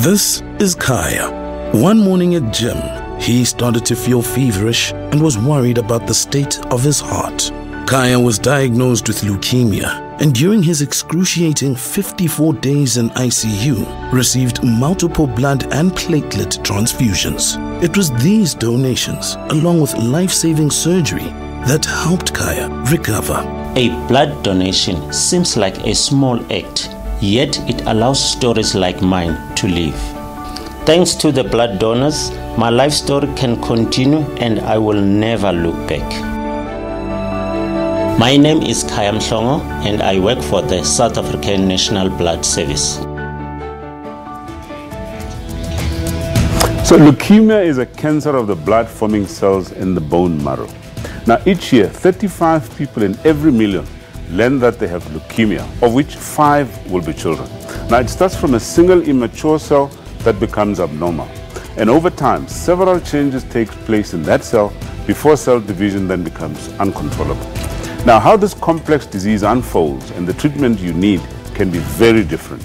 This is Kaya. One morning at gym, he started to feel feverish and was worried about the state of his heart. Kaya was diagnosed with leukemia and during his excruciating 54 days in ICU, received multiple blood and platelet transfusions. It was these donations, along with life-saving surgery, that helped Kaya recover. A blood donation seems like a small act, yet it allows stories like mine to live. Thanks to the blood donors, my life story can continue and I will never look back. My name is Kaya Mhlongo and I work for the South African National Blood Service. So leukemia is a cancer of the blood-forming cells in the bone marrow. Now each year, 35 people in every million learn that they have leukemia, of which 5 will be children. Now it starts from a single immature cell that becomes abnormal. And over time, several changes take place in that cell before cell division then becomes uncontrollable. Now, how this complex disease unfolds and the treatment you need can be very different.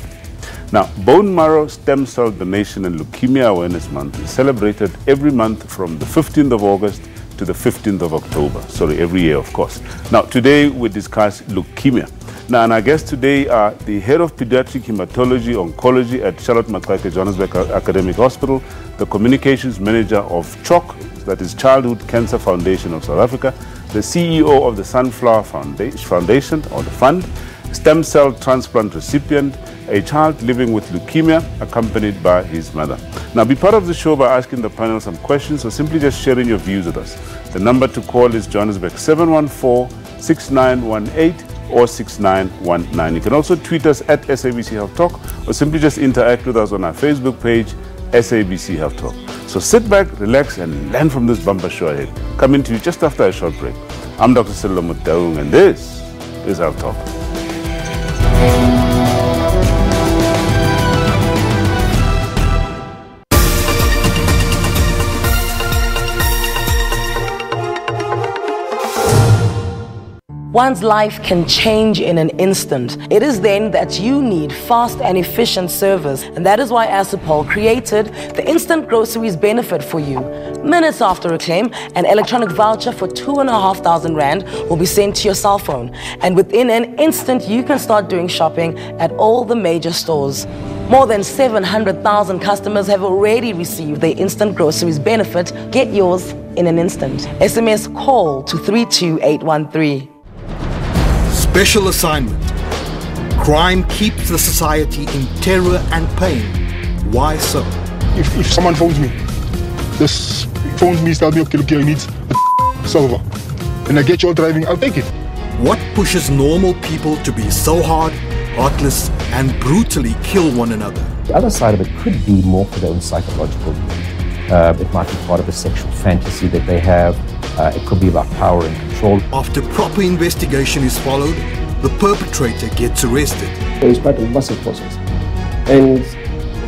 Now, Bone Marrow Stem Cell Donation and Leukemia Awareness Month is celebrated every month from the 15th of August to the 15th of October. Sorry, every year, of course. Now, today we discuss leukemia. Now, and our guests today are the Head of Pediatric Hematology Oncology at Charlotte Maxeke Johannesburg Academic Hospital, the Communications Manager of CHOC, that is Childhood Cancer Foundation of South Africa, the CEO of the Sunflower Foundation, or the Fund, stem cell transplant recipient, a child living with leukemia accompanied by his mother. Now be part of the show by asking the panel some questions or simply just sharing your views with us. The number to call is Johannesburg 714-6918 or 6919. You can also tweet us at SABC Health Talk or simply just interact with us on our Facebook page, SABC Health Talk. So sit back, relax, and learn from this bumper show ahead. Coming to you just after a short break. I'm Dr. Sello Mutaung, and this is Health Talk. One's life can change in an instant. It is then that you need fast and efficient service, and that is why Asupol created the Instant Groceries benefit for you. Minutes after a claim, an electronic voucher for 2,500 Rand will be sent to your cell phone, and within an instant you can start doing shopping at all the major stores. More than 700,000 customers have already received the Instant Groceries benefit. Get yours in an instant. SMS call to 32813. Special assignment. Crime keeps the society in terror and pain. Why so? If someone phones me, tells me, okay, look, he needs a server, and I get you all driving, I'll take it. What pushes normal people to be so hard, heartless, and brutally kill one another? The other side of it could be more for their own psychological need. It might be part of a sexual fantasy that they have. It could be about power and control. After proper investigation is followed, the perpetrator gets arrested. It's part of massive process. And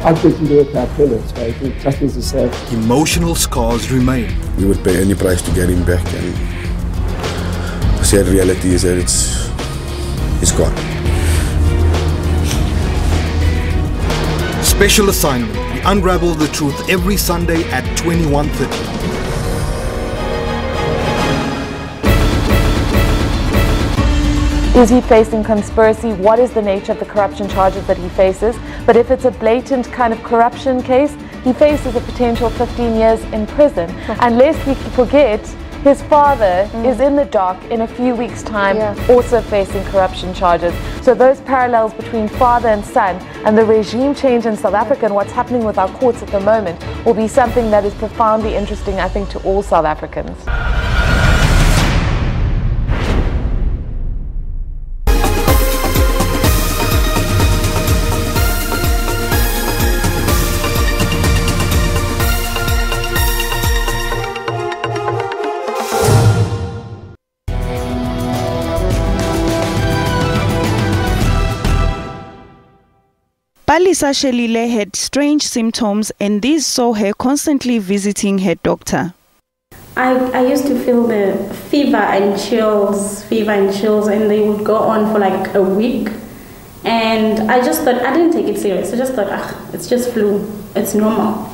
ultimately, they are parents, right? Justice is served. Emotional scars remain. We would pay any price to get him back, and the sad reality is that it's gone. Special assignment. We unravel the truth every Sunday at 21:30. Is he facing conspiracy? What is the nature of the corruption charges that he faces? But if it's a blatant kind of corruption case, he faces a potential 15 years in prison. And lest we forget, his father is in the dock in a few weeks' time, also facing corruption charges. So those parallels between father and son and the regime change in South Africa and what's happening with our courts at the moment will be something that is profoundly interesting, I think, to all South Africans. Palisa Shelile had strange symptoms, and these saw her constantly visiting her doctor. I used to feel the fever and chills, and they would go on for like a week. And I just thought, I didn't take it serious. I just thought, it's just flu. it's normal.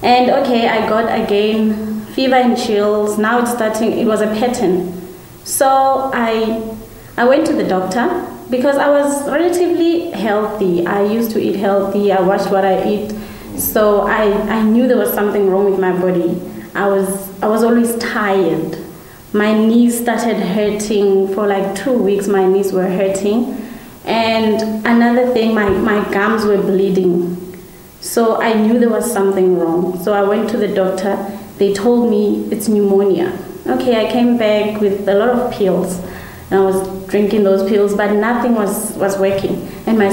And okay, I got again fever and chills. Now it's starting, it was a pattern. So I went to the doctor because I was relatively healthy. I used to eat healthy, I watched what I eat. So I knew there was something wrong with my body. I was always tired. My knees started hurting for like 2 weeks. My knees were hurting. And another thing, my gums were bleeding. So I knew there was something wrong. So I went to the doctor. They told me it's pneumonia. Okay, I came back with a lot of pills. And I was drinking those pills, but nothing was working. And my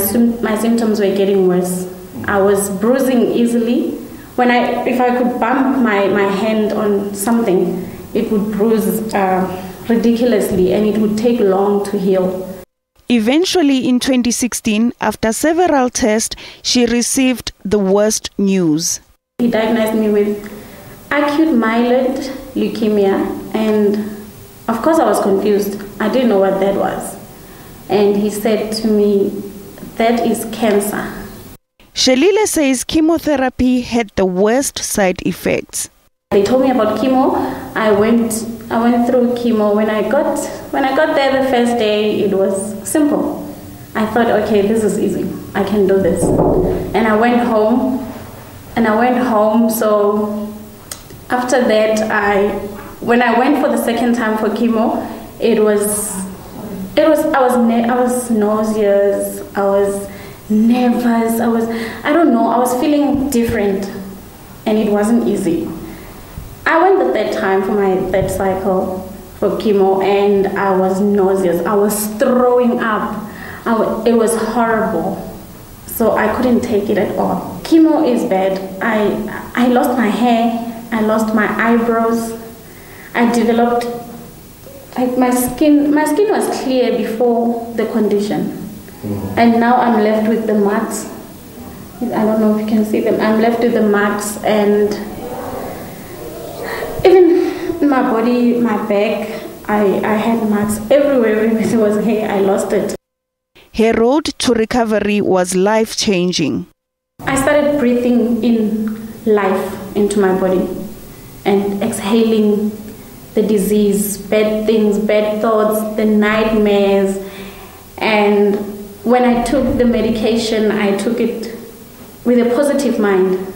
symptoms were getting worse. I was bruising easily. If I could bump my hand on something, it would bruise ridiculously, and it would take long to heal. Eventually, in 2016, after several tests, she received the worst news. He diagnosed me with acute myeloid leukemia, and of course I was confused. I didn't know what that was. And he said to me, that is cancer. Shelile says chemotherapy had the worst side effects. They told me about chemo. I went through chemo. When I got there the first day, it was simple. I thought, okay, this is easy. I can do this. And I went home. So after that, when I went for the second time for chemo, I was nauseous. I was nervous. I was feeling different, and it wasn't easy. I went the third time for my third cycle for chemo, and I was nauseous. I was throwing up. It was horrible. So I couldn't take it at all. Chemo is bad. I lost my hair. I lost my eyebrows. I developed, my skin was clear before the condition. And now I'm left with the marks. I don't know if you can see them. I'm left with the marks, and even my body, my back, I had marks everywhere. Where there was hair, I lost it. Her road to recovery was life-changing. I started breathing in life into my body and exhaling the disease, bad things, bad thoughts, the nightmares. And when I took the medication, I took it with a positive mind.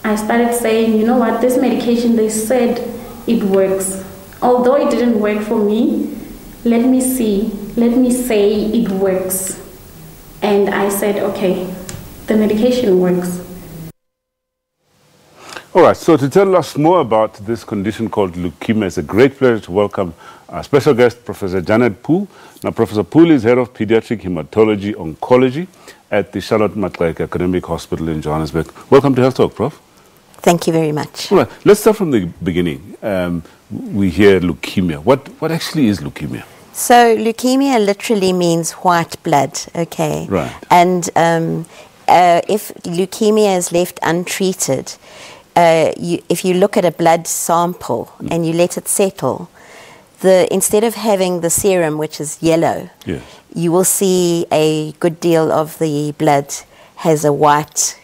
I started saying, you know what, this medication, they said it works. Although it didn't work for me, let me say it works. And I said, okay, the medication works. All right, so to tell us more about this condition called leukemia, it's a great pleasure to welcome our special guest, Professor Janet Poole. Now, Professor Poole is Head of Pediatric Hematology Oncology at the Charlotte Maxeke Academic Hospital in Johannesburg. Welcome to Health Talk, Prof. Thank you very much. All right, let's start from the beginning. We hear leukemia. What actually is leukemia? So leukemia literally means white blood, okay? Right. And if leukemia is left untreated, if you look at a blood sample and you let it settle, instead of having the serum, which is yellow, yes, you will see a good deal of the blood has a white,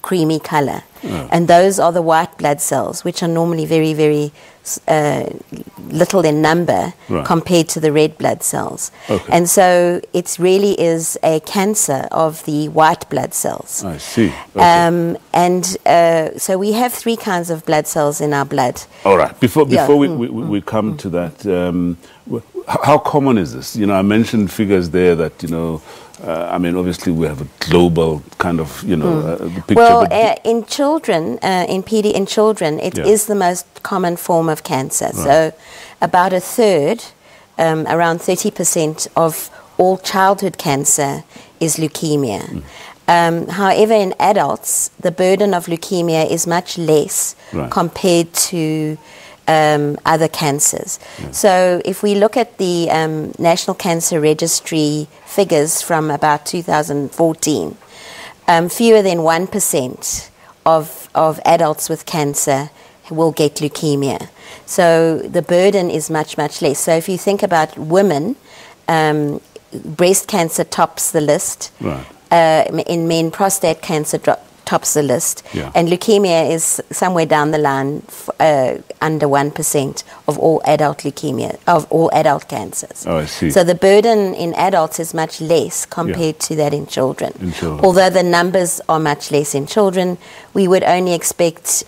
creamy color. Oh. And those are the white blood cells, which are normally very, very little in number, right, compared to the red blood cells. Okay. And so it really is a cancer of the white blood cells. I see. Okay. So we have 3 kinds of blood cells in our blood. All right. Before we come to that, how common is this? You know, I mentioned figures there that, you know, I mean, obviously we have a global kind of, you know, picture. Well, in children, in children, it is the most common form of cancer. Right. So about a third, around 30% of all childhood cancer is leukemia. However, in adults, the burden of leukemia is much less, right, compared to other cancers. Yeah. So if we look at the National Cancer Registry figures from about 2014, fewer than 1% of adults with cancer will get leukemia. So the burden is much, much less. So if you think about women, breast cancer tops the list. Right. In men, prostate cancer tops the list. Yeah. And leukemia is somewhere down the line, under 1% of all adult leukemia, of all adult cancers. Oh, I see. So the burden in adults is much less compared to that in children. In children. Although the numbers are much less in children, we would only expect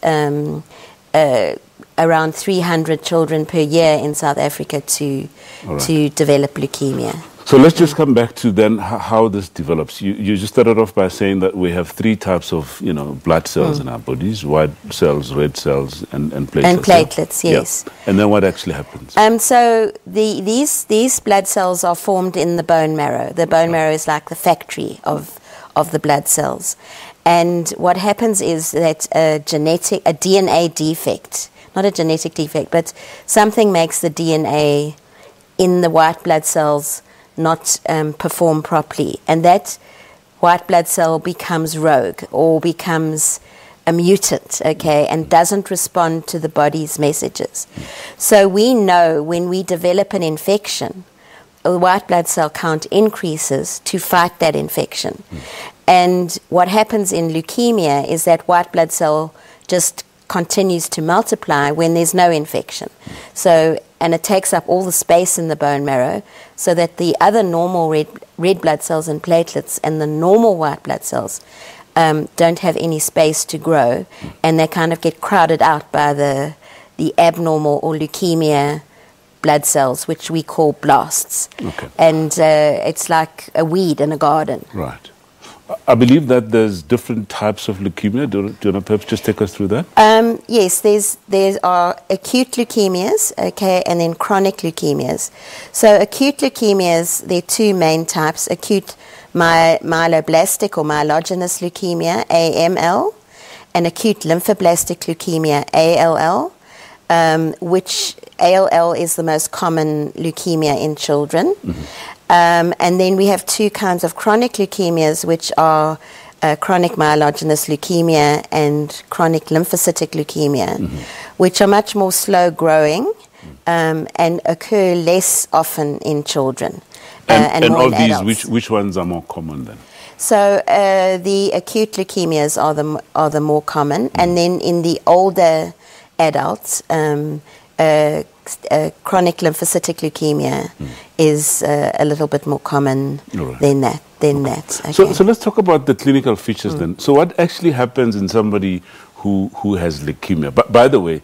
around 300 children per year in South Africa to develop leukemia. So let's just come back to then how this develops. You just started off by saying that we have 3 types of, blood cells in our bodies: white cells, red cells, and platelets. And platelets, yes. Yeah. And then what actually happens? So these blood cells are formed in the bone marrow. The bone marrow is like the factory of the blood cells. And what happens is that a DNA defect, not a genetic defect, but something makes the DNA in the white blood cells not perform properly, and that white blood cell becomes rogue or becomes a mutant, and doesn't respond to the body's messages. So we know when we develop an infection, the white blood cell count increases to fight that infection. And what happens in leukemia is that white blood cell just continues to multiply when there's no infection. So, and it takes up all the space in the bone marrow, so that the other normal red blood cells and platelets and the normal white blood cells don't have any space to grow, and they kind of get crowded out by the abnormal or leukemia blood cells, which we call blasts. Okay. And it's like a weed in a garden. Right. I believe that there's different types of leukemia. Do you want to perhaps just take us through that? Yes, there are acute leukemias, and then chronic leukemias. So acute leukemias, there are 2 main types: acute myeloblastic or myelogenous leukemia, AML, and acute lymphoblastic leukemia, ALL, which ALL is the most common leukemia in children. And then we have 2 kinds of chronic leukemias, which are chronic myelogenous leukemia and chronic lymphocytic leukemia, which are much more slow growing and occur less often in children. And more of in these, adults. which ones are more common then? So the acute leukemias are the more common, and then in the older adults, chronic lymphocytic leukemia is a little bit more common than that. Okay. So let's talk about the clinical features then. So what actually happens in somebody who has leukemia? But by the way,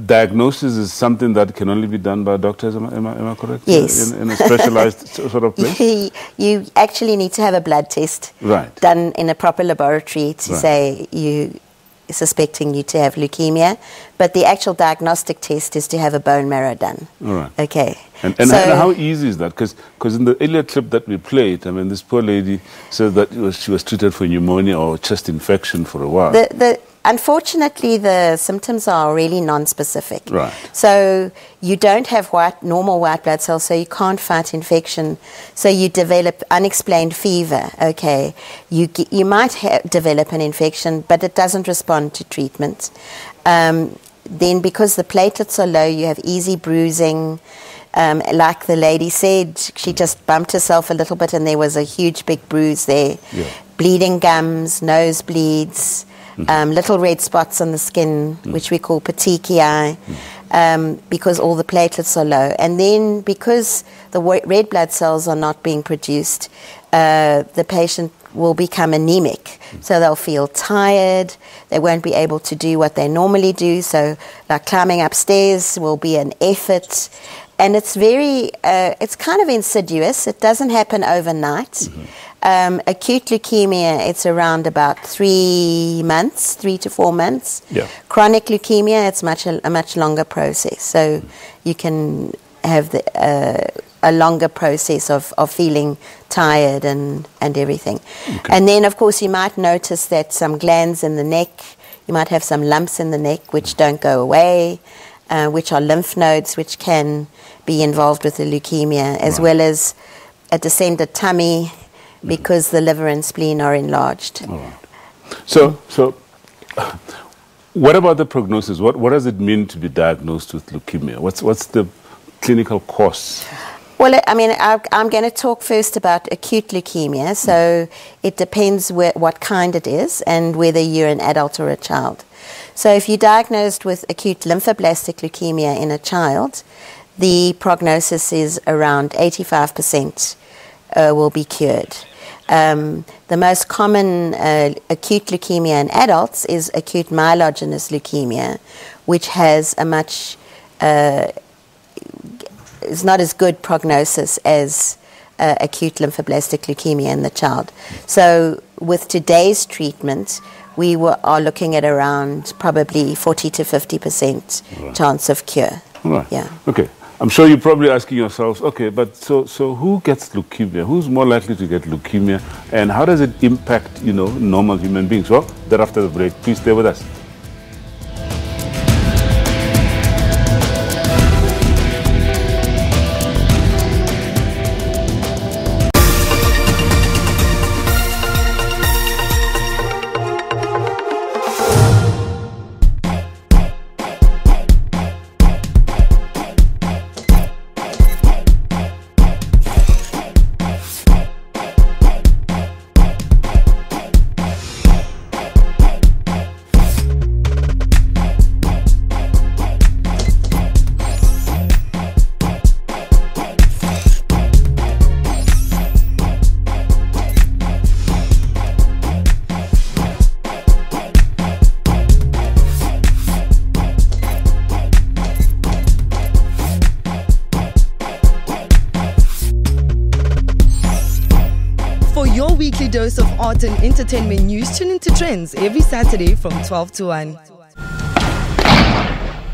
diagnosis is something that can only be done by doctors, am I correct? Yes. In a specialized sort of place? You actually need to have a blood test done in a proper laboratory to say you suspecting you to have leukemia, but the actual diagnostic test is to have a bone marrow done. All right. Okay. And how easy is that? Because in the earlier clip that we played, I mean, this poor lady said that she was treated for pneumonia or chest infection for a while. Unfortunately, the symptoms are really non-specific. Right. So you don't have normal white blood cells, so you can't fight infection. So you develop unexplained fever. Okay. You might develop an infection, but it doesn't respond to treatment. Then because the platelets are low, you have easy bruising. Like the lady said, she just bumped herself a little bit and there was a huge big bruise there. Yeah. Bleeding gums, nosebleeds, little red spots on the skin, which we call petechiae, because all the platelets are low. And then because the red blood cells are not being produced, the patient will become anemic. So they'll feel tired, they won't be able to do what they normally do. So like climbing upstairs will be an effort. And it's it's kind of insidious. It doesn't happen overnight. Acute leukemia, it's around about 3 months, 3 to 4 months. Yeah. Chronic leukemia, it's a much longer process. So you can have a longer process of feeling tired and everything. Okay. And then, of course, you might notice that some glands in the neck, you might have some lumps in the neck which don't go away, which are lymph nodes, which can be involved with the leukemia, as well as a distended tummy, because the liver and spleen are enlarged. All right. So what about the prognosis? What does it mean to be diagnosed with leukemia? What's the clinical course? Well, I mean, I'm going to talk first about acute leukemia. So it depends what kind it is and whether you're an adult or a child. So if you're diagnosed with acute lymphoblastic leukemia in a child, the prognosis is around 85% will be cured. The most common acute leukemia in adults is acute myelogenous leukemia, which has a much is not as good prognosis as acute lymphoblastic leukemia in the child. So with today's treatment, we are looking at around probably 40 to 50% chance of cure. Right. Yeah. Okay. I'm sure you're probably asking yourselves, okay, but so who gets leukemia? Who's more likely to get leukemia? And how does it impact, normal human beings? Well, that after the break. Please stay with us. Dose of art and entertainment news. Tune into Trends every Saturday from 12 to 1.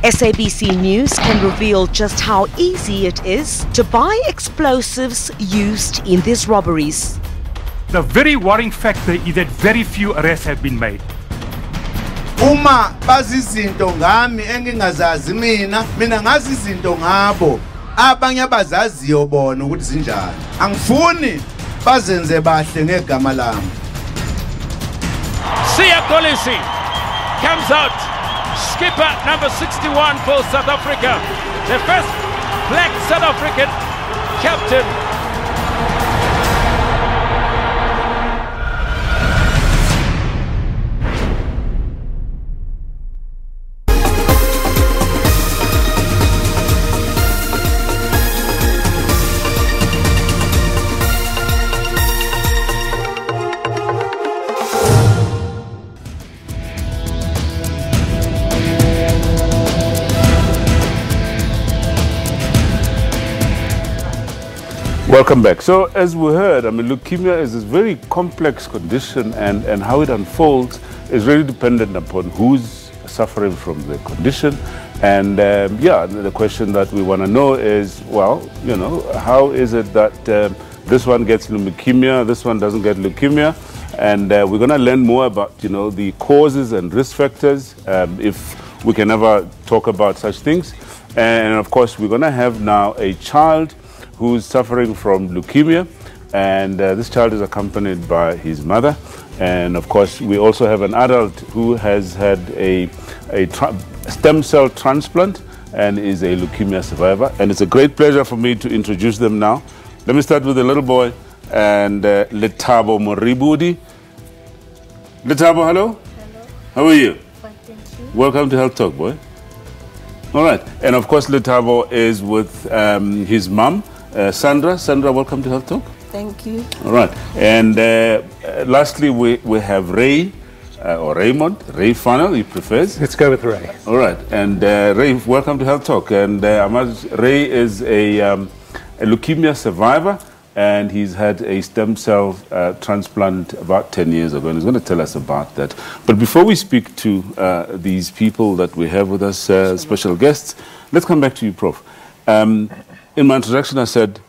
SABC News can reveal just how easy it is to buy explosives used in these robberies. The very worrying factor is that very few arrests have been made. Uma bazizinto ngami engingazazi mina ngazi izinto ngabo abanye abazaziyo bona ukuthi zinjani. Angifuni bazenze bahle ngegama lami. Siya Kolisi comes out, skipper number 61 for South Africa, the first black South African captain. Welcome back. So as we heard, leukemia is this very complex condition, and how it unfolds is really dependent upon who's suffering from the condition. And the question that we want to know is, well, how is it that this one gets leukemia, this one doesn't get leukemia? And we're going to learn more about, the causes and risk factors, if we can ever talk about such things. And of course, we're going to have now a child who's suffering from leukemia, and this child is accompanied by his mother. And of course, we also have an adult who has had a stem cell transplant and is a leukemia survivor. And it's a great pleasure for me to introduce them now. Let me start with the little boy, and Lethabo Moribudi. Lethabo, hello? Hello. How are you? Fine, thank you. Welcome to Health Talk, boy. All right. And of course, Lethabo is with his mom, Sandra. Sandra, welcome to Health Talk. Thank you. All right. And lastly, we have Ray, or Raymond, Ray Funnel, he prefers. Let's go with Ray. All right. And Ray, welcome to Health Talk. And Ray is a leukemia survivor, and he's had a stem cell transplant about 10 years ago, and he's going to tell us about that. But before we speak to these people that we have with us, special guests, let's come back to you, Prof. In my introduction, I said,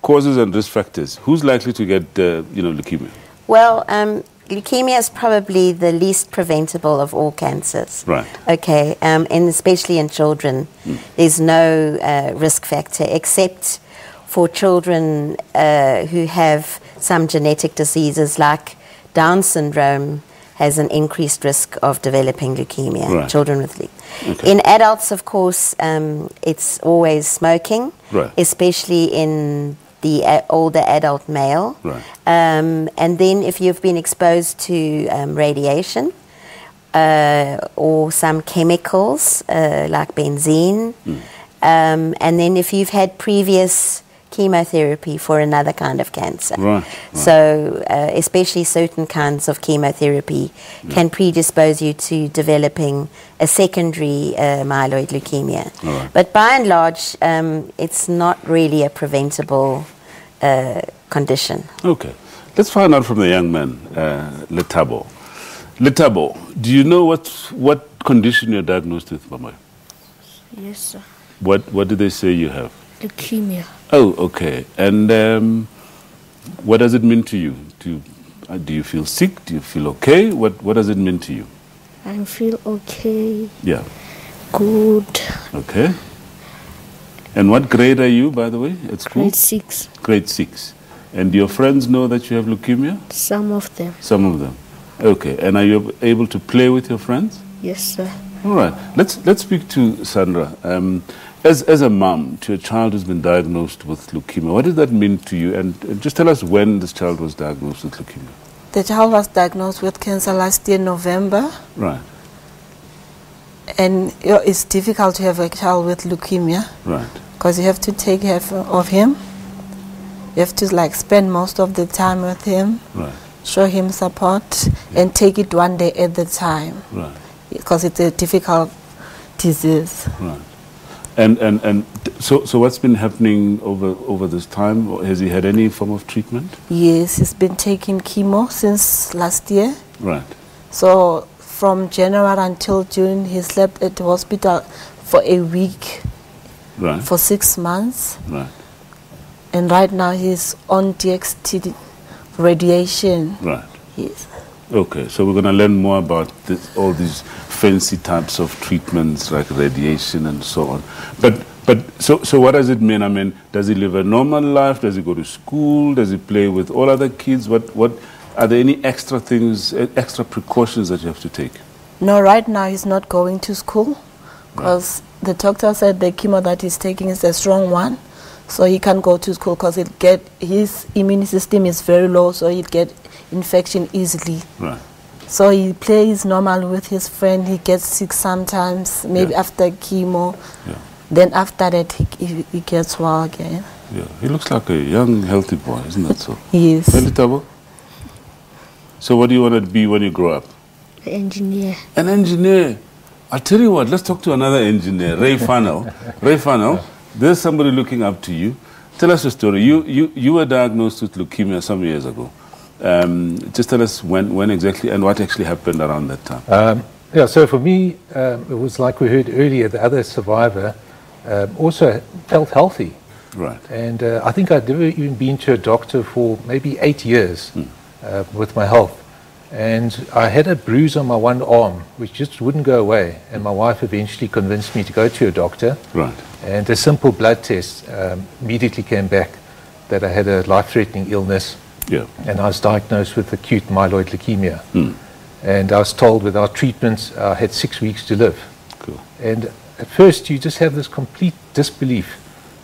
causes and risk factors. Who's likely to get, leukemia? Well, leukemia is probably the least preventable of all cancers. Right. Okay, and especially in children, there's no risk factor except for children who have some genetic diseases like Down syndrome, has an increased risk of developing leukemia, Right. children with leukemia. Okay. In adults, of course, it's always smoking, Right. especially in the older adult male. Right. And then if you've been exposed to radiation or some chemicals like benzene, and then if you've had previous chemotherapy for another kind of cancer. Right. So especially certain kinds of chemotherapy can predispose you to developing a secondary myeloid leukemia. Right. But by and large, it's not really a preventable condition. Okay. Let's find out from the young man, Letabo. Letabo, do you know what condition you're diagnosed with, Mama? Yes, sir. What did they say you have? Leukemia. Oh, okay. And what does it mean to you? Do you feel sick? Do you feel okay? What does it mean to you? I feel okay. Yeah. Good. Okay. And what grade are you, by the way, at school? Grade 6. Grade 6. And do your friends know that you have leukemia? Some of them. Some of them. Okay. And are you able to play with your friends? Yes, sir. All right. Let's speak to Sandra. As a mom to a child who's been diagnosed with leukemia, what does that mean to you? And just tell us when this child was diagnosed with leukemia. The child was diagnosed with cancer last year, November. Right. And it's difficult to have a child with leukemia. Right. Because you have to take care of him. You have to spend most of the time with him. Right. Show him support and take it one day at a time. Right. Because it's a difficult disease. Right. And so what's been happening over this time? Has he had any form of treatment? Yes, he's been taking chemo since last year. Right. So from January until June, he slept at the hospital for a week. Right. For 6 months. Right. And right now he's on DXT radiation. Right. Yes. Okay, so we're going to learn more about all these fancy types of treatments like radiation and so on. So what does it mean? I mean, does he live a normal life? Does he go to school? Does he play with all other kids? What are there any extra things, extra precautions that you have to take? No, right now he's not going to school because the doctor said the chemo that he's taking is a strong one. So he can't go to school because his immune system is very low, so he'll get infection easily. Right. So he plays normal with his friend. He gets sick sometimes, maybe after chemo. Yeah. Then after that, he gets well again. Yeah, he looks like a young, healthy boy, isn't that so? Yes. Tabo? So what do you want to be when you grow up? An engineer. An engineer. I'll tell you what, let's talk to another engineer, Ray Funnel. Ray Funnel, there's somebody looking up to you. Tell us a story. You were diagnosed with leukemia some years ago. Just tell us when exactly and what actually happened around that time. Yeah, so for me, it was like we heard earlier, the other survivor also felt healthy. Right. And I think I'd never even been to a doctor for maybe 8 years with my health. And I had a bruise on my one arm, which just wouldn't go away. And my wife eventually convinced me to go to a doctor. Right. And a simple blood test immediately came back that I had a life-threatening illness. Yeah. And I was diagnosed with acute myeloid leukemia. And I was told without treatment, I had 6 weeks to live. Cool. And at first, you just have this complete disbelief,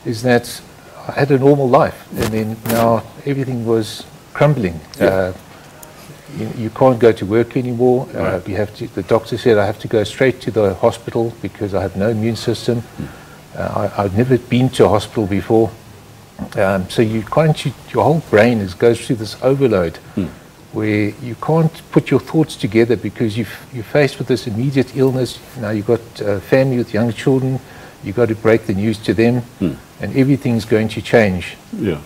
is that I had a normal life. And then now everything was crumbling. Yeah. You can't go to work anymore. Right. You have to. The doctor said I have to go straight to the hospital because I have no immune system. I've never been to a hospital before. So your whole brain goes through this overload where you can't put your thoughts together because you're faced with this immediate illness. Now you've got a family with young children. You've got to break the news to them, and everything's going to change. Yeah.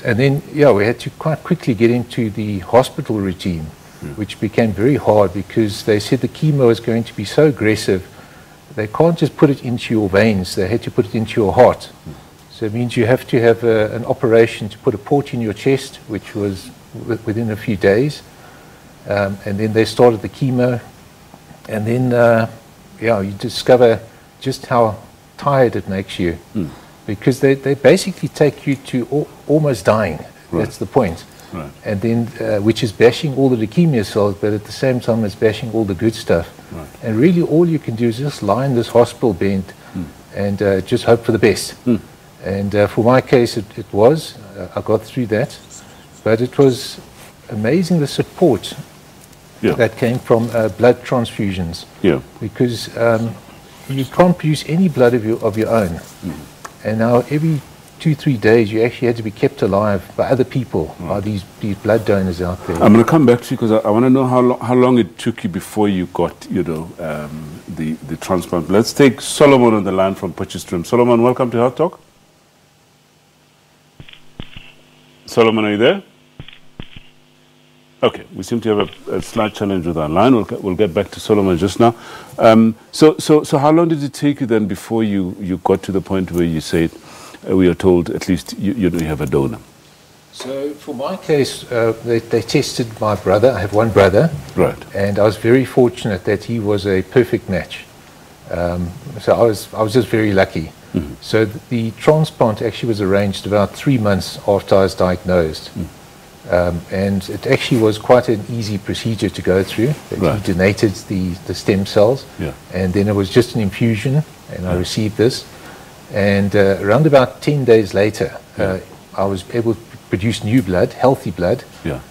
And then, we had to quite quickly get into the hospital routine, which became very hard because they said the chemo was going to be so aggressive, they can't just put it into your veins, they had to put it into your heart. So it means you have to have an operation to put a port in your chest, which was within a few days. And then they started the chemo. And then, you discover just how tired it makes you. Because they basically take you to almost dying. Right. That's the point. Right. and then which is bashing all the leukemia cells, but at the same time it's bashing all the good stuff. Right. And really all you can do is just lie in this hospital bed and just hope for the best. And for my case it was, I got through that, but it was amazing the support that came from blood transfusions. Because you can't produce any blood of your own. And now every 2-3 days you actually had to be kept alive by other people, by these blood donors out there. I'm going to come back to you because I want to know how long it took you before you got, the transplant. Let's take Solomon on the line from Potchefstroom. Solomon, welcome to Health Talk. Solomon, are you there? Okay, we seem to have a slight challenge with our line. We'll get back to Solomon just now. So how long did it take you then before you got to the point where you said, we are told at least you have a donor? So for my case, they tested my brother. I have one brother. Right. And I was very fortunate that he was a perfect match. So I was just very lucky. So the transplant actually was arranged about 3 months after I was diagnosed. And it actually was quite an easy procedure to go through. He donated the stem cells, and then it was just an infusion, and I received this. And around about 10 days later, I was able to produce new blood, healthy blood,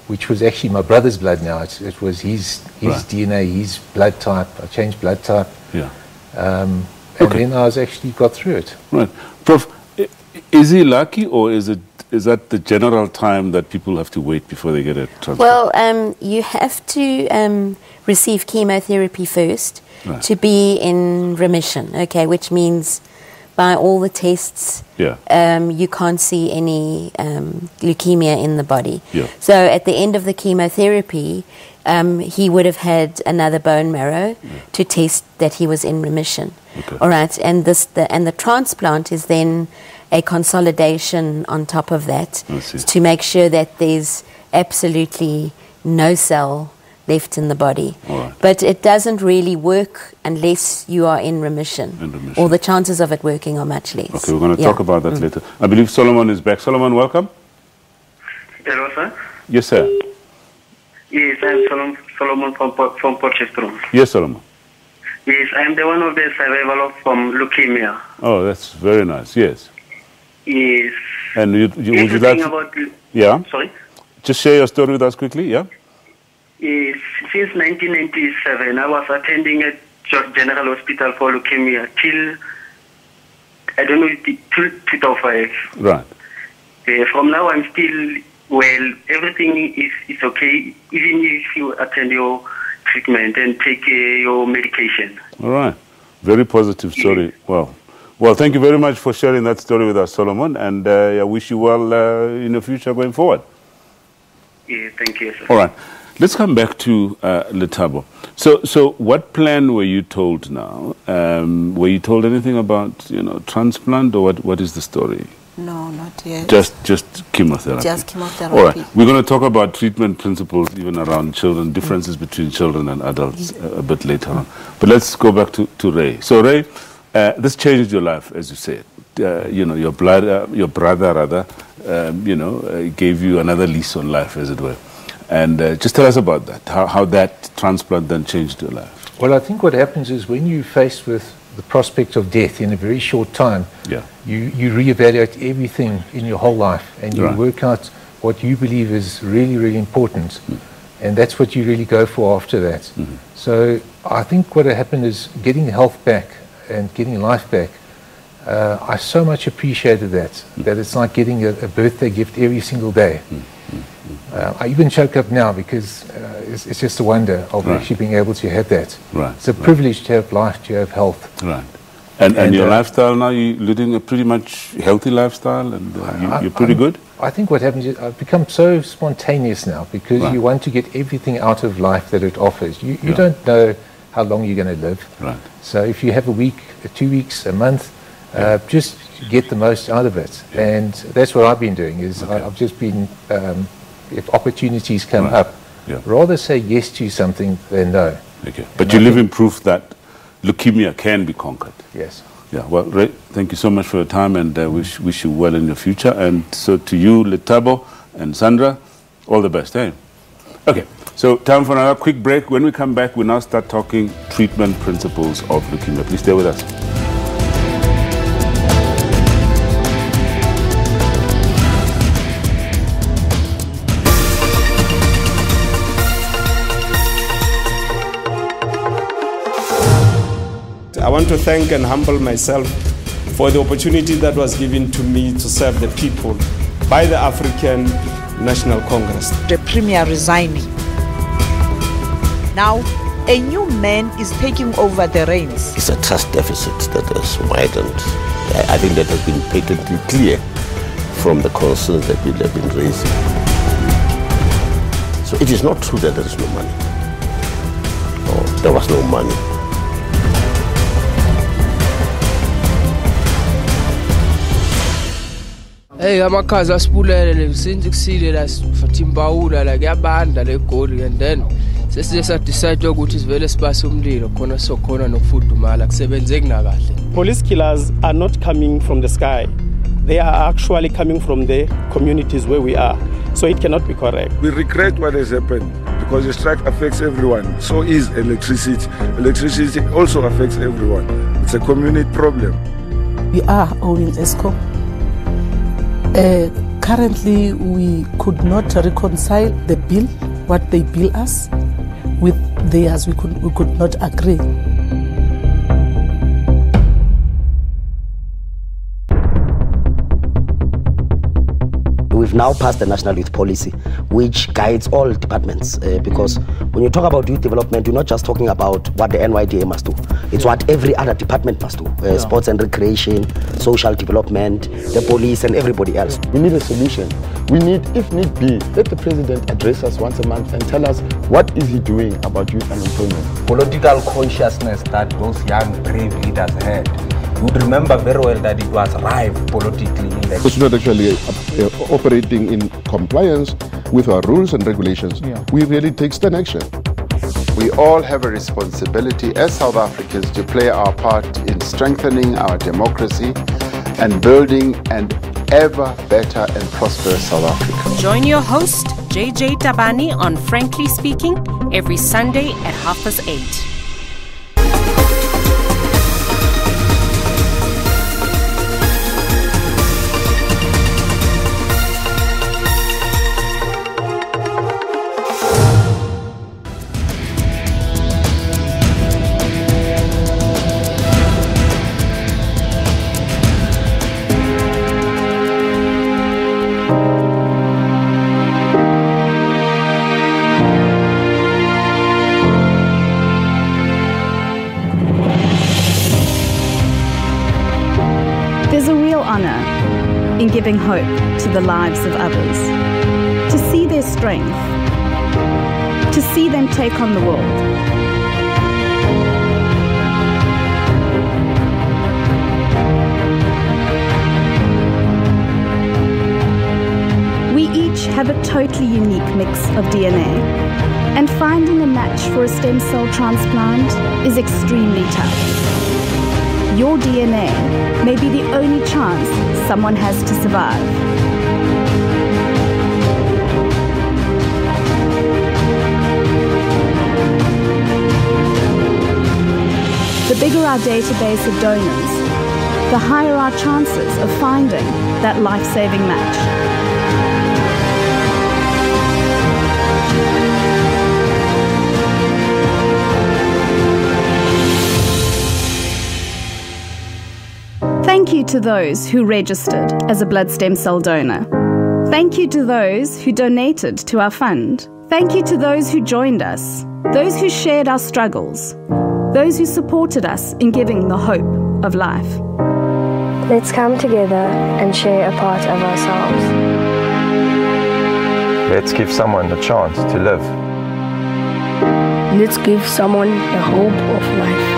which was actually my brother's blood now. It was his DNA, his blood type. I changed blood type. And then I actually got through it. Right. Prof, is he lucky, or is that the general time that people have to wait before they get a transplant? Well, you have to receive chemotherapy first to be in remission, okay, which means by all the tests, you can't see any leukemia in the body. So at the end of the chemotherapy, he would have had another bone marrow to test that he was in remission. All right, and the transplant is then a consolidation on top of that to make sure that there's absolutely no cell left in the body. But it doesn't really work unless you are in remission. Or the chances of it working are much less. Okay, we're going to talk about that later. I believe Solomon is back. Solomon, welcome. Hello, sir. Yes, sir. Yes, I'm Solomon from Potchefstroom. Yes, Solomon. Yes, I'm the one of the survivors from leukemia. Oh, that's very nice. Yes. Yes. And would you like to, Sorry? Just share your story with us quickly, yeah? Yes, since 1997, I was attending a general hospital for leukemia till, I don't know, till 2005. Right. From now, I'm still well. Everything is okay, even if you attend your treatment and take your medication. All right. Very positive story. Wow. Well, thank you very much for sharing that story with us, Solomon, and I wish you well in the future going forward. Yeah, thank you, sir. All right. Let's come back to Lethabo. So what plan were you told now? Were you told anything about, transplant, or what is the story? No, not yet. Just chemotherapy. Just chemotherapy. All right. We're going to talk about treatment principles even around children, differences between children and adults a bit later on. But let's go back to Ray. So Ray, this changed your life, as you said. Your brother gave you another lease on life, as it were. And just tell us about that, how that transplant then changed your life. Well, I think what happens is when you're faced with the prospect of death in a very short time, you reevaluate everything in your whole life, and you work out what you believe is really, really important. And that's what you really go for after that. So I think what happened is getting health back and getting life back. I so much appreciated that it's like getting a birthday gift every single day. I even choke up now because it's just a wonder of actually being able to have that. It's a privilege to have life, to have health. And your lifestyle now, you're leading a pretty much healthy lifestyle, and you're pretty good? I think what happens is I've become so spontaneous now because you want to get everything out of life that it offers. You don't know how long you're going to live. So if you have a week, 2 weeks, a month, just get the most out of it. And that's what I've been doing, is I've just been, if opportunities come up, rather say yes to something than no. But you live in proof that leukemia can be conquered. Yes. Yeah, well, Ray, thank you so much for your time, and wish you well in your future. And so to you, Lethabo and Sandra, All the best, eh? Okay, so time for another quick break. When we come back, we now start talking treatment principles of leukemia. Please stay with us. I want to thank and humble myself for the opportunity that was given to me to serve the people by the African National Congress. The Premier resigning. Now, a new man is taking over the reins. It's a trust deficit that has widened. I think that has been patently clear from the concerns that we have been raising. So it is not true that there is no money. Or there was no money. Hey, amakhazi asipulele since kusilele asifathimbaula la kuyabanda le goli, and then sesize sadecide ukuthi sivele sibase umlilo khona sokhona nokufudumala kusebenzeki nakahle. Police killers are not coming from the sky. They are actually coming from the communities where we are. So it cannot be correct. We regret what has happened because the strike affects everyone. So is electricity. Electricity also affects everyone. It's a community problem. We are owing ESCOM. Currently, we could not reconcile the bill, what they bill us, with theirs. We could not agree. We've now passed the National Youth Policy, which guides all departments, because when you talk about youth development, you're not just talking about what the NYDA must do. It's what every other department must do. Sports and recreation, social development, the police, and everybody else. We need a solution. We need, if need be, let the president address us once a month and tell us what is he doing about youth unemployment. Political consciousness that those young, brave leaders had. You would remember very well that it was rife politically. It's not actually operating in compliance with our rules and regulations. We really take stern action. We all have a responsibility as South Africans to play our part in strengthening our democracy and building an ever better and prosperous South Africa. Join your host, JJ Tabani, on Frankly Speaking every Sunday at 8:30. In giving hope to the lives of others, to see their strength, to see them take on the world. We each have a totally unique mix of DNA, and finding a match for a stem cell transplant is extremely tough. Your DNA may be the only chance someone has to survive. The bigger our database of donors, the higher our chances of finding that life-saving match. Thank you to those who registered as a blood stem cell donor. Thank you to those who donated to our fund. Thank you to those who joined us, those who shared our struggles, those who supported us in giving the hope of life. Let's come together and share a part of ourselves. Let's give someone a chance to live. Let's give someone the hope of life.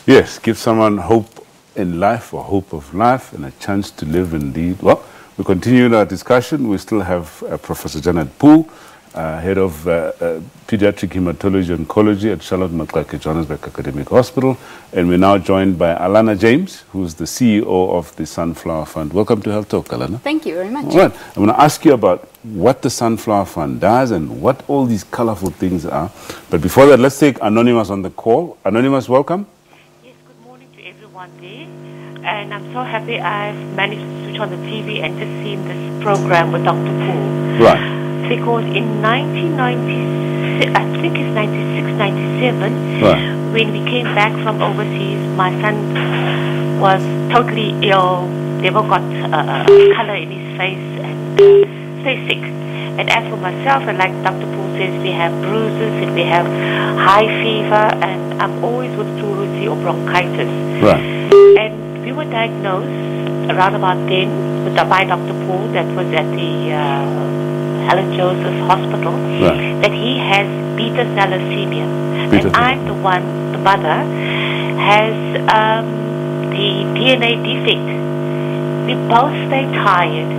Yes, give someone hope in life or hope of life and a chance to live indeed. Well, we continue our discussion. We still have Professor Janet Poo Head of Pediatric Hematology Oncology at Charlotte Maxeke Johannesburg Academic Hospital. And we're now joined by Alana James, who's the CEO of the Sunflower Fund. Welcome to Health Talk, Alana. Thank you very much. All right. I'm going to ask you about what the Sunflower Fund does and what all these colorful things are. But before that, let's take Anonymous on the call. Anonymous, welcome. Yes, good morning to everyone there. And I'm so happy I've managed to switch on the TV and just seen this program with Dr. Paul. Right. Because in 1996, I think it's 96, 97, right. when we came back from overseas, my son was totally ill, never got color in his face, and stay sick. And as for myself, and like Dr. Paul says, we have bruises and we have high fever, and I'm always with pleurisy or bronchitis. Right. And we were diagnosed around about then by Dr. Paul, that was at the Helen Joseph Hospital, right. that he has beta thalassemia. And I'm the one, the mother, has the DNA defect. We both stay tired.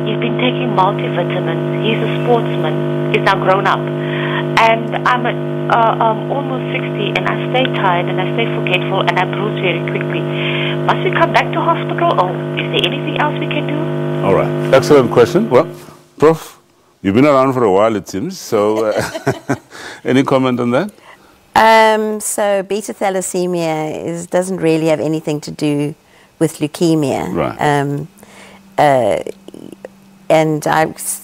He's been taking multivitamins. He's a sportsman. He's now grown up. And I'm almost 60, and I stay tired, and I stay forgetful, and I bruise very quickly. Must we come back to hospital, or is there anything else we can do? All right. Excellent question. Well, Prof, you've been around for a while, it seems. So, any comment on that? So, beta thalassemia doesn't really have anything to do with leukemia. Right. And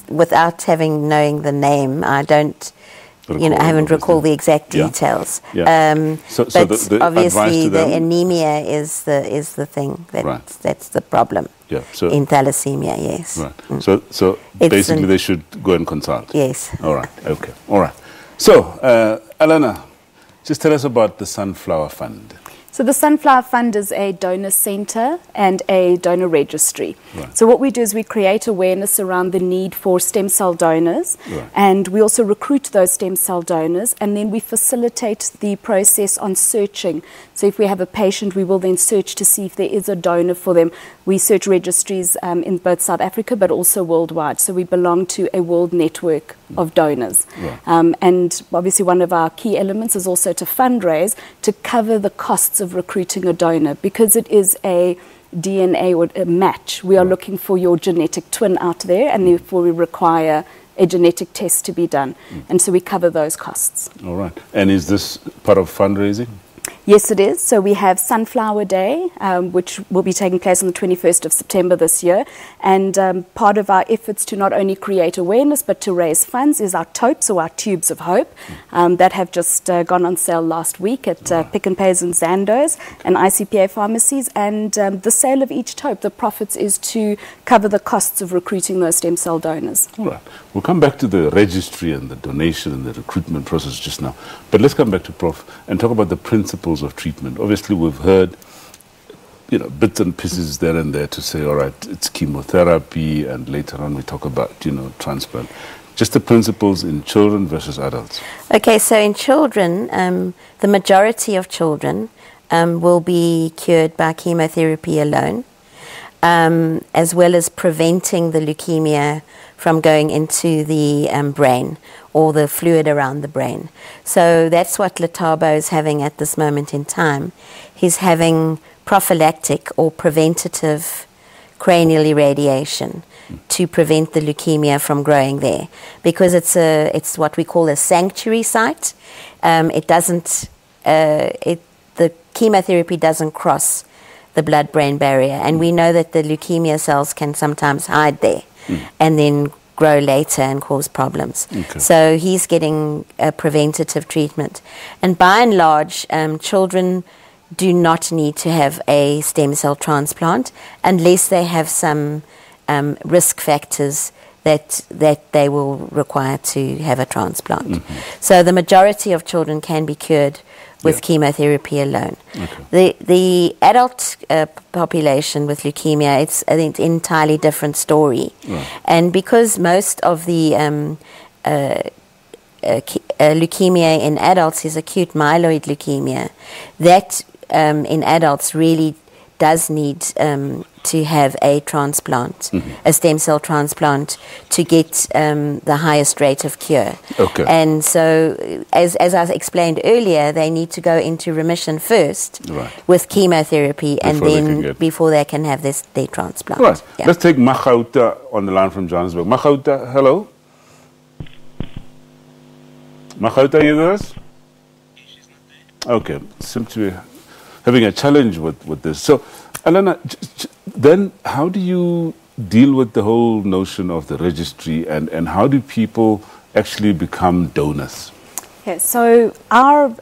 without knowing the name, I don't. I haven't recalled the exact details. Yeah. But the obviously, the anemia is the thing that's the problem. Yeah. So in thalassemia, yes. Right. So basically, they should go and consult. Yes. All right. Okay. All right. So, Alana, just tell us about the Sunflower Fund. So the Sunflower Fund is a donor center and a donor registry. Right. So what we do is we create awareness around the need for stem cell donors, right. and we also recruit those stem cell donors, and then we facilitate the process on searching. So if we have a patient, we will then search to see if there is a donor for them. We search registries in both South Africa but also worldwide. So we belong to a world network of donors. Right. And obviously one of our key elements is also to fundraise to cover the costs of recruiting a donor, because it is a DNA or a match. We are looking for your genetic twin out there, and therefore we require a genetic test to be done. And so we cover those costs. All right. And is this part of fundraising? Yes, it is. So we have Sunflower Day, which will be taking place on the 21st of September this year. And part of our efforts to not only create awareness but to raise funds is our TOPEs, or our Tubes of Hope, that have just gone on sale last week at Pick n Pays and Zandos and ICPA pharmacies. And the sale of each TOPE, the profits is to cover the costs of recruiting those stem cell donors. All right. We'll come back to the registry and the donation and the recruitment process just now. But let's come back to Prof and talk about the principles of treatment. Obviously, we've heard, bits and pieces there and there to say, all right, it's chemotherapy, and later on we talk about, transplant. Just the principles in children versus adults. Okay, so in children, the majority of children will be cured by chemotherapy alone, as well as preventing the leukemia from going into the brain or the fluid around the brain. So that's what Letabo is having at this moment in time. He's having prophylactic or preventative cranial irradiation to prevent the leukemia from growing there, because it's what we call a sanctuary site. The chemotherapy doesn't cross the blood-brain barrier, and we know that the leukemia cells can sometimes hide there and then grow later and cause problems. Okay. So he's getting a preventative treatment. And by and large, children do not need to have a stem cell transplant unless they have some risk factors that they will require to have a transplant. So the majority of children can be cured with chemotherapy alone. The adult population with leukemia, it's an entirely different story. And because most of the leukemia in adults is acute myeloid leukemia, that in adults really does need to have a transplant, a stem cell transplant, to get the highest rate of cure. Okay. And so, as I explained earlier, they need to go into remission first with chemotherapy, before they can have their transplant. Right. Yeah. Let's take Magauta on the line from Johannesburg. Magauta, hello. Magauta, are you with us? Okay, seem to be having a challenge with this. So, Alana, then how do you deal with the whole notion of the registry, and how do people actually become donors? Yeah, so our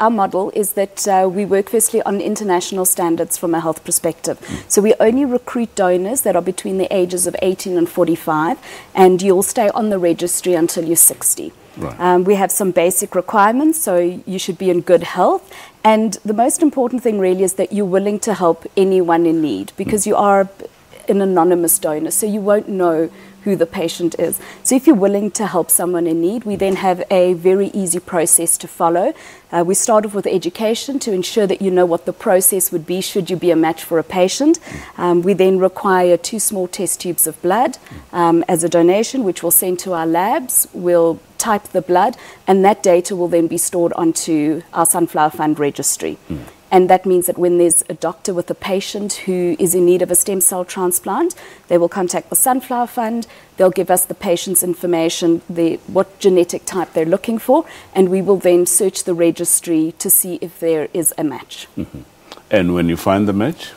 model is that we work firstly on international standards from a health perspective. So we only recruit donors that are between the ages of 18 and 45, and you'll stay on the registry until you're 60. Right. We have some basic requirements, so you should be in good health. And the most important thing really is that you're willing to help anyone in need, because you are an anonymous donor, so you won't know who the patient is. So if you're willing to help someone in need, we then have a very easy process to follow. We start off with education to ensure that you know what the process would be should you be a match for a patient. We then require 2 small test tubes of blood as a donation, which we'll send to our labs. We'll type the blood, and that data will then be stored onto our Sunflower Fund registry. And that means that when there's a doctor with a patient who is in need of a stem cell transplant, they will contact the Sunflower Fund, they'll give us the patient's information, what genetic type they're looking for, and we will then search the registry to see if there is a match. And when you find the match?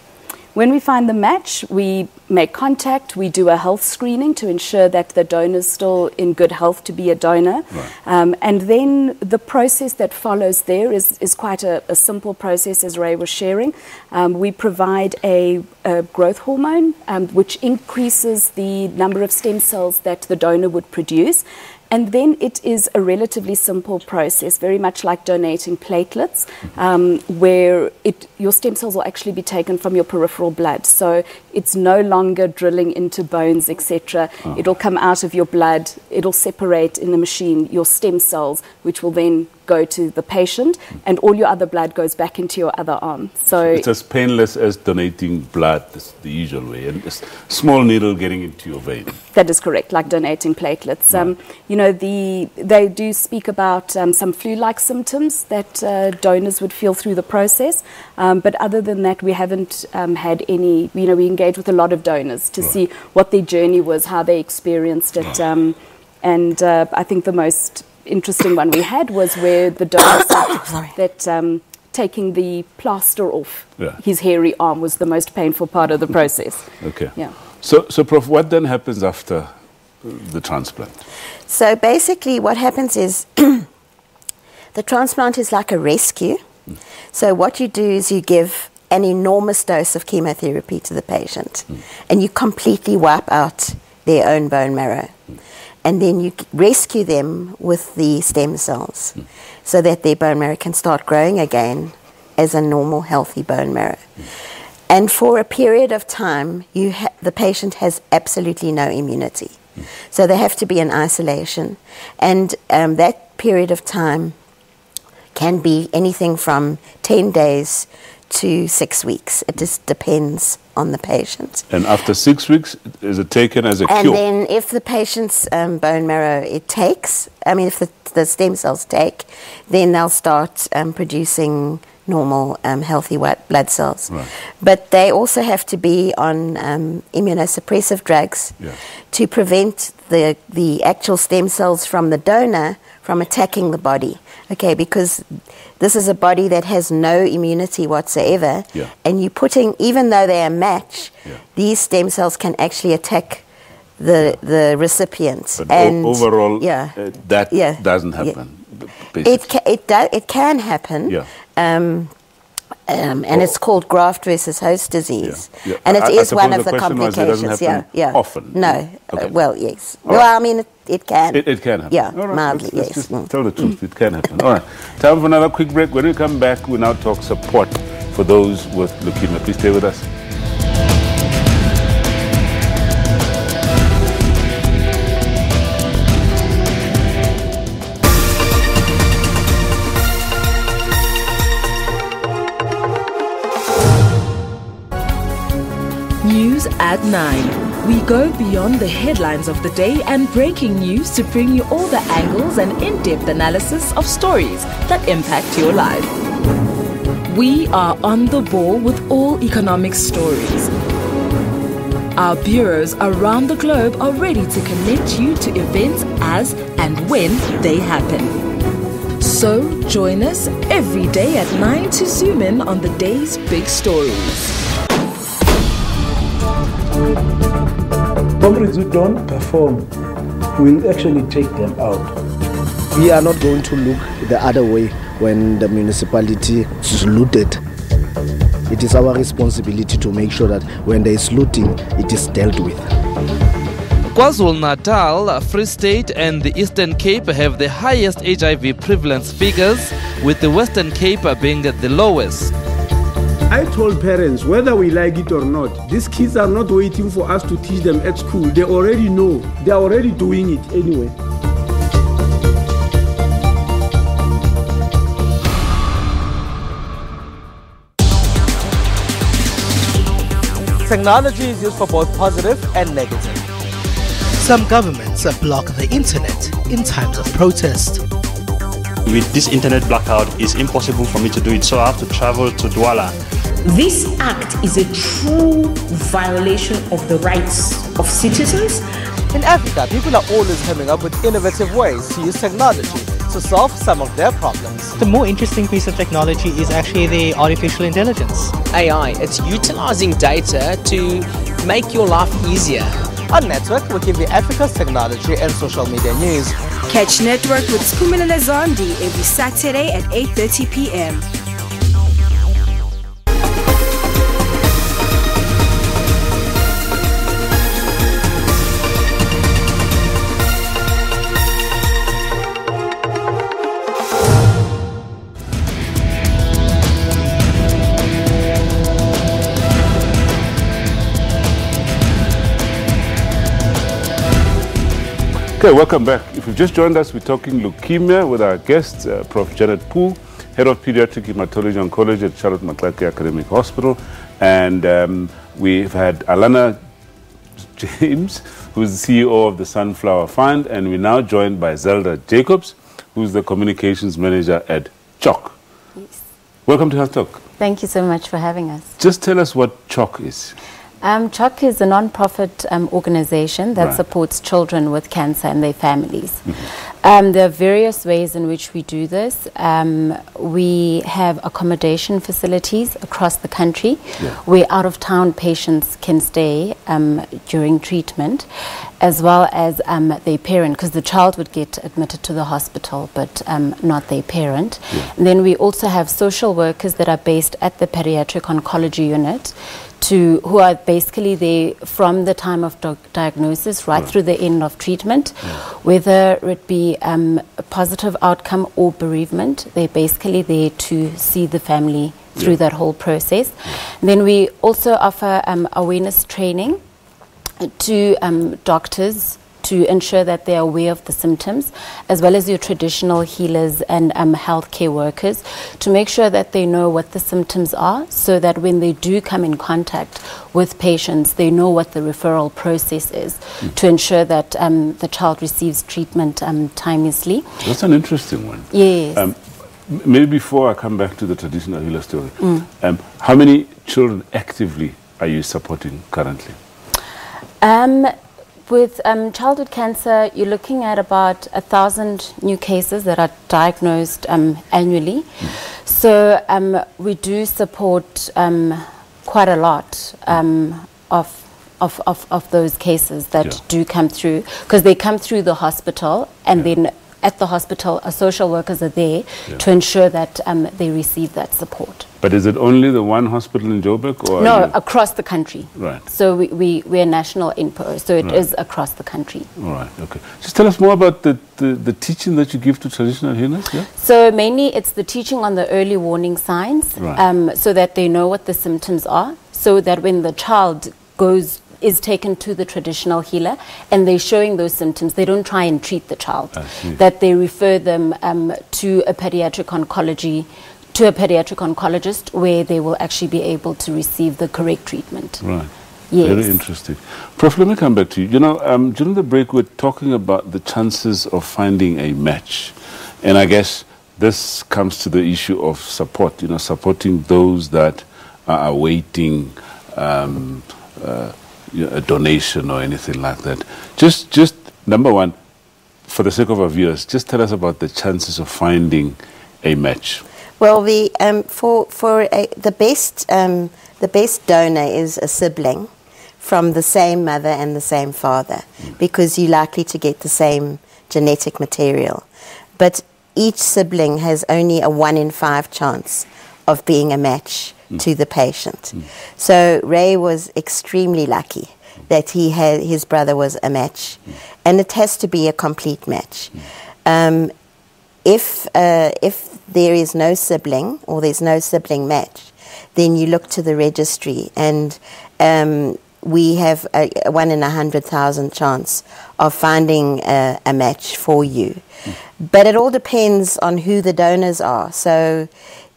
When we find the match, we make contact, we do a health screening to ensure that the donor is still in good health to be a donor. Right. And then the process that follows there is quite a simple process, as Ray was sharing. We provide a growth hormone, which increases the number of stem cells that the donor would produce. And then it is a relatively simple process, very much like donating platelets, where your stem cells will actually be taken from your peripheral blood. So it's no longer drilling into bones, etc. It'll come out of your blood, it'll separate in the machine your stem cells, which will then go to the patient, and all your other blood goes back into your other arm. So it's as painless as donating blood, the usual way, and a small needle getting into your vein. That is correct, like donating platelets. You know, they do speak about some flu-like symptoms that donors would feel through the process, but other than that, we haven't had any. You know, we engage with a lot of donors to see what their journey was, how they experienced it, and I think the most interesting one we had was where the donor said that taking the plaster off his hairy arm was the most painful part of the process. Okay. Yeah. So Prof, what then happens after the transplant? So basically what happens is the transplant is like a rescue. So what you do is you give an enormous dose of chemotherapy to the patient, and you completely wipe out their own bone marrow. And then you rescue them with the stem cells so that their bone marrow can start growing again as a normal, healthy bone marrow. And for a period of time, the patient has absolutely no immunity. So they have to be in isolation. And that period of time can be anything from 10 days to 6 weeks. It just depends on the patient. And after 6 weeks, is it taken as a cure? And then if the patient's bone marrow, if the stem cells take, then they'll start producing normal, healthy white blood cells. Right. But they also have to be on immunosuppressive drugs to prevent the actual stem cells from the donor from attacking the body. Okay, because this is a body that has no immunity whatsoever, and you're putting, even though they're a match, these stem cells can actually attack the recipient. But and overall, that doesn't happen. It can happen. And it's called graft versus host disease. And it is one of the complications. It doesn't happen often. No. Okay. Well, yes. All well, right. I mean, it can. It can happen. Yeah, right. mildly, let's yes. Just tell the truth. It can happen. All right. Time for another quick break. When we come back, we'll now talk support for those with leukemia. Please stay with us. New at 9. We go beyond the headlines of the day and breaking news to bring you all the angles and in-depth analysis of stories that impact your life. We are on the ball with all economic stories. Our bureaus around the globe are ready to connect you to events as and when they happen. So join us every day at 9 to zoom in on the day's big stories. Comrades who don't perform, we'll actually take them out. We are not going to look the other way when the municipality is looted. It is our responsibility to make sure that when there is looting, it is dealt with. KwaZulu-Natal, Free State and the Eastern Cape have the highest HIV prevalence figures, with the Western Cape being the lowest. I told parents, whether we like it or not, these kids are not waiting for us to teach them at school. They already know. They are already doing it anyway. Technology is used for both positive and negative. Some governments block the internet in times of protest. With this internet blackout, it's impossible for me to do it, so I have to travel to Douala. This act is a true violation of the rights of citizens. In Africa, people are always coming up with innovative ways to use technology to solve some of their problems. The more interesting piece of technology is actually the artificial intelligence. AI, it's utilizing data to make your life easier. On Network, we give you Africa's technology and social media news. Catch Network with Spumelele Zondi every Saturday at 8:30 p.m. Okay, welcome back. If you've just joined us, we're talking leukemia with our guest, Prof. Janet Poole, Head of Pediatric Hematology Oncology at Charlotte Maclaki Academic Hospital. And we've had Alana James, who's the CEO of the Sunflower Fund. And we're now joined by Zelda Jacobs, who's the Communications Manager at CHOC. Yes. Welcome to Health Talk. Thank you so much for having us. Just tell us what CHOC is. CHOC is a non-profit organization that supports children with cancer and their families. There are various ways in which we do this. We have accommodation facilities across the country where out-of-town patients can stay during treatment, as well as their parent, because the child would get admitted to the hospital, but not their parent. And then we also have social workers that are based at the pediatric oncology unit, who are basically there from the time of diagnosis right through the end of treatment, whether it be a positive outcome or bereavement. They're basically there to see the family through that whole process. Then we also offer awareness training to doctors to ensure that they're aware of the symptoms, as well as your traditional healers and healthcare workers, to make sure that they know what the symptoms are, so that when they do come in contact with patients, they know what the referral process is, to ensure that the child receives treatment timelessly. That's an interesting one. Yes. Maybe before I come back to the traditional healer story, how many children actively are you supporting currently? With childhood cancer, you're looking at about 1,000 new cases that are diagnosed annually. So we do support quite a lot of those cases that do come through, because they come through the hospital, and then at the hospital, social workers are there to ensure that they receive that support. But is it only the one hospital in Joburg? Or no, across the country. Right. So we're national INPO, so it is across the country. All right, okay. Just tell us more about the teaching that you give to traditional healers. So mainly it's the teaching on the early warning signs, so that they know what the symptoms are, so that when the child is taken to the traditional healer and they're showing those symptoms, they don't try and treat the child, that they refer them to a pediatric oncologist, where they will actually be able to receive the correct treatment. Right. Yes. Very interesting. Prof, let me come back to you. You know, during the break, we're talking about the chances of finding a match. And I guess this comes to the issue of support, you know, supporting those that are awaiting a donation or anything like that. Just number one, for the sake of our viewers, just tell us about the chances of finding a match. Well, the best donor is a sibling from the same mother and the same father, because you're likely to get the same genetic material. But each sibling has only a 1 in 5 chance of being a match to the patient. So Ray was extremely lucky that his brother was a match, and it has to be a complete match. If there is no sibling or there's no sibling match, then you look to the registry, and we have a 1 in 100,000 chance of finding a match for you. But it all depends on who the donors are. So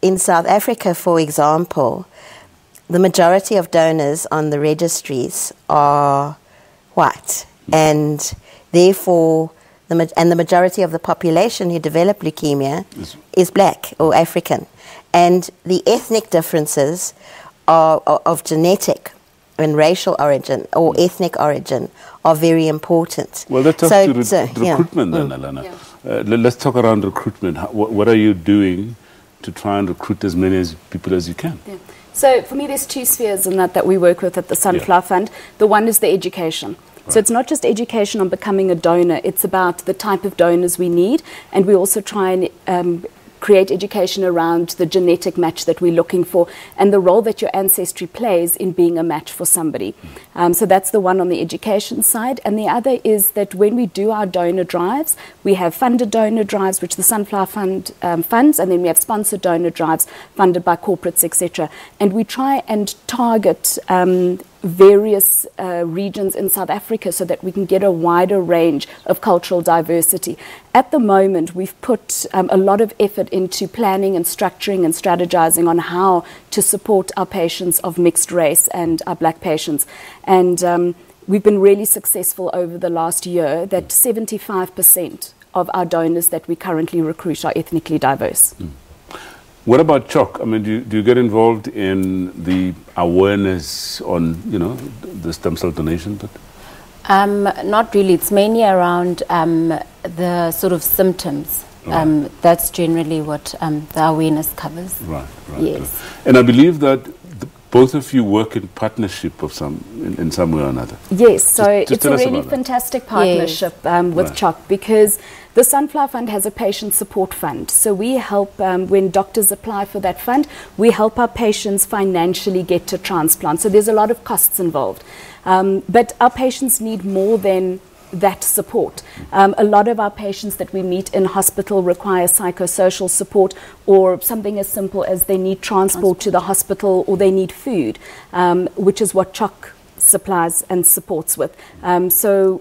in South Africa, for example, the majority of donors on the registries are white, and therefore the majority of the population who develop leukemia is black or African. And the ethnic differences of genetic and racial origin or ethnic origin are very important. Well, let's talk to recruitment then, Alana. Let's talk around recruitment. What are you doing to try and recruit as many people as you can? Yeah. So for me, there's 2 spheres in that we work with at the Sunflower Fund. The one is the education. So it's not just education on becoming a donor, it's about the type of donors we need, and we also try and create education around the genetic match that we're looking for and the role that your ancestry plays in being a match for somebody. So that's the one on the education side. And the other is that when we do our donor drives, we have funded donor drives, which the Sunflower Fund funds, and then we have sponsored donor drives funded by corporates, etc. And we try and target various regions in South Africa so that we can get a wider range of cultural diversity. At the moment, we've put a lot of effort into planning and structuring and strategizing on how to support our patients of mixed race and our black patients. And we've been really successful over the last year that 75% of our donors that we currently recruit are ethnically diverse. What about CHOC? I mean, do you get involved in the awareness on, you know, the stem cell donation bit? Not really. It's mainly around the sort of symptoms. Right. That's generally what the awareness covers. Right. Yes. Right. And I believe that both of you work in partnership of in some way or another. Yes, so it's a really fantastic partnership with CHOC, because the Sunflower Fund has a patient support fund. So we help, when doctors apply for that fund, we help our patients financially get to transplant. So there's a lot of costs involved. But our patients need more than that support. A lot of our patients that we meet in hospital require psychosocial support, or something as simple as they need transport to the hospital, or they need food, which is what CHOC supplies and supports with. So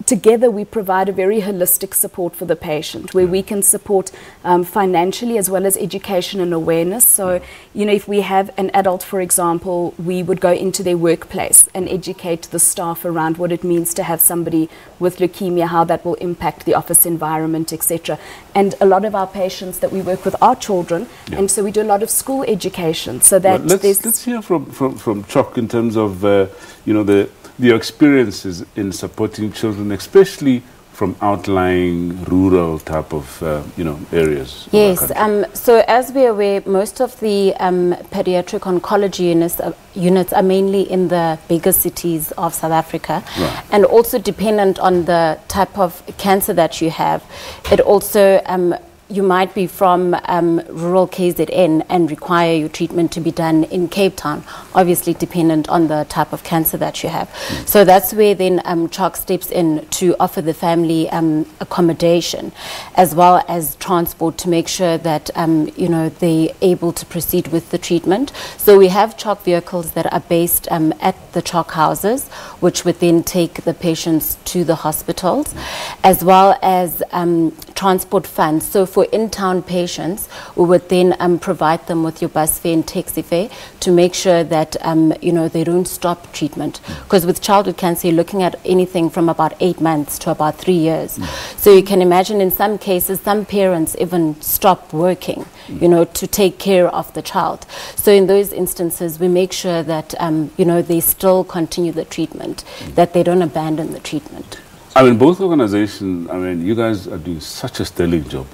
together we provide a very holistic support for the patient, where we can support financially as well as education and awareness. So, you know, if we have an adult, for example, we would go into their workplace and educate the staff around what it means to have somebody with leukemia, how that will impact the office environment, etc. And a lot of our patients that we work with are children, and so we do a lot of school education. So that let's hear from CHOC in terms of you know, your experiences in supporting children, especially from outlying rural type of you know, areas. Yes. So as we're aware, most of the pediatric oncology units are mainly in the bigger cities of South Africa, and also dependent on the type of cancer that you have. It also you might be from rural KZN and require your treatment to be done in Cape Town, obviously dependent on the type of cancer that you have. So that's where then CHOC steps in to offer the family accommodation as well as transport to make sure that you know, they're able to proceed with the treatment. So we have CHOC vehicles that are based at the CHOC houses, which would then take the patients to the hospitals, as well as transport funds. So for in-town patients, we would then provide them with your bus fare and taxi fare to make sure that that, they don't stop treatment. Because with childhood cancer, you're looking at anything from about 8 months to about 3 years. So you can imagine in some cases, some parents even stop working, to take care of the child. So in those instances, we make sure that, they still continue the treatment, that they don't abandon the treatment. I mean, both organizations, you guys are doing such a sterling job.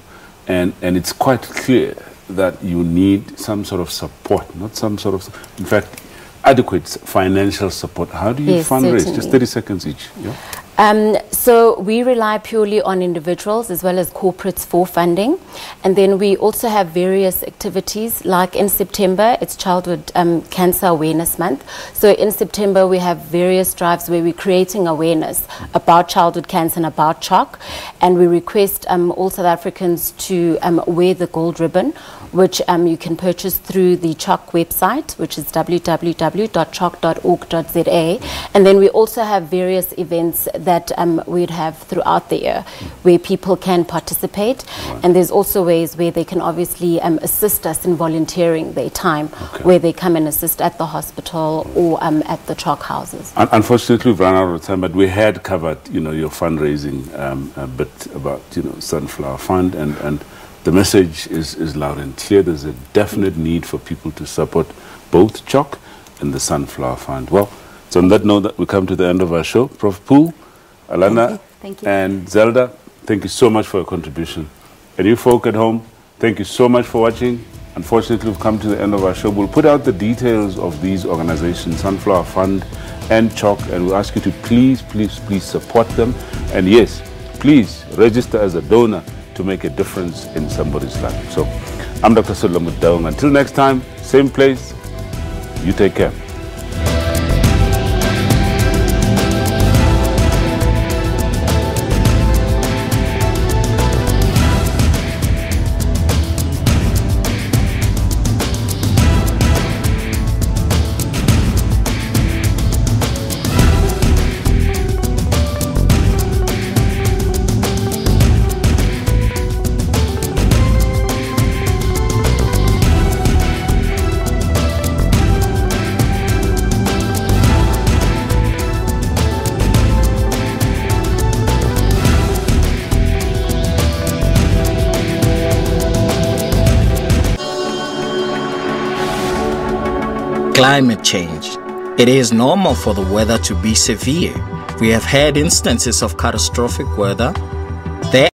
And it's quite clear that you need some sort of support, not some sort of, in fact, adequate financial support. How do you fundraise? Certainly. Just 30 seconds each. Yeah? So we rely purely on individuals as well as corporates for funding. And then we also have various activities, like in September, it's Childhood Cancer Awareness Month. So in September, we have various drives where we're creating awareness about childhood cancer and about CHOC. And we request all South Africans to wear the gold ribbon, which you can purchase through the CHOC website, which is www.choc.org.za. And then we also have various events that we'd have throughout the year where people can participate. And there's also ways where they can obviously assist us in volunteering their time, where they come and assist at the hospital or at the CHOC houses. Unfortunately, we've run out of time, but we had covered, your fundraising a bit about, Sunflower Fund, and the message is loud and clear. There's a definite need for people to support both CHOC and the Sunflower Fund. Well, so on that note, that we come to the end of our show. Prof. Pooh, Alana, thank you. And Zelda, thank you so much for your contribution. And you folk at home, thank you so much for watching. Unfortunately, we've come to the end of our show. We'll put out the details of these organizations, Sunflower Fund and CHOC, and we'll ask you to please, please, please support them. And yes, please register as a donor to make a difference in somebody's life. So I'm Dr. Solomon Daung. Until next time, same place, you take care. Climate change. It is normal for the weather to be severe. We have had instances of catastrophic weather